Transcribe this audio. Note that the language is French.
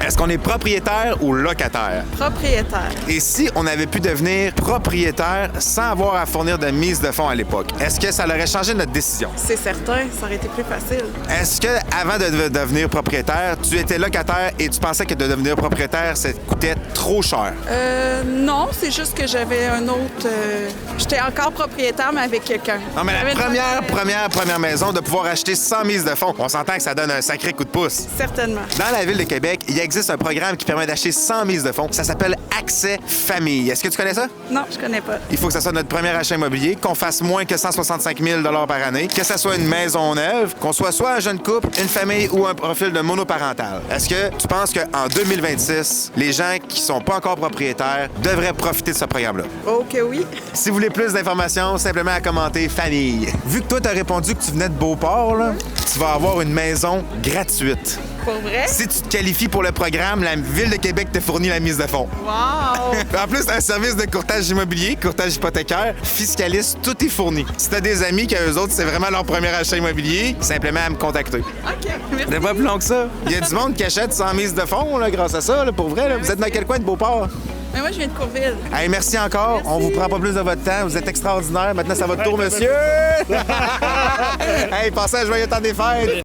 Est-ce qu'on est propriétaire ou locataire? Propriétaire. Et si on avait pu devenir propriétaire sans avoir à fournir de mise de fonds à l'époque, est-ce que ça aurait changé notre décision? C'est certain, ça aurait été plus facile. Est-ce que avant de devenir propriétaire, tu étais locataire et tu pensais que de devenir propriétaire, ça coûtait trop cher? Non, c'est juste que j'avais un autre... J'étais encore propriétaire, mais avec quelqu'un. Non, mais J'avais la une première maison, de pouvoir acheter sans mise de fonds, on s'entend que ça donne un sacré coup de pouce. Certainement. Dans la Ville de Québec, il existe un programme qui permet d'acheter sans mise de fonds. Ça s'appelle Accès Famille. Est-ce que tu connais ça? Non, je connais pas. Il faut que ça soit notre premier achat immobilier, qu'on fasse moins que 165 000 par année, que ça soit une maison neuve, qu'on soit un jeune couple, une famille ou un profil de monoparental. Est-ce que tu penses qu'en 2026, les gens qui sont pas encore propriétaires devraient profiter de ce programme-là? Oh que oui. Si vous voulez plus d'informations, simplement à commenter famille. Vu que toi, tu as répondu que tu venais de Beauport, là, tu vas avoir une maison gratuite. Pour vrai? Si tu te qualifies pour le programme, la Ville de Québec te fournit la mise de fonds. Wow! En plus, un service de courtage immobilier, courtage hypothécaire, fiscaliste, tout est fourni. Si tu as des amis qui, eux autres, c'est vraiment leur premier achat immobilier, simplement à me contacter. OK, merci. C'est pas plus long que ça. Il y a du monde qui achète sans mise de fonds, là, grâce à ça, là, pour vrai. Là. Vous êtes dans quel coin de Beauport? Mais moi, je viens de Courville. Hey, merci encore. Merci. On vous prend pas plus de votre temps. Vous êtes extraordinaire. Maintenant, ça va de tour, monsieur. Hey, passez un joyeux temps des fêtes.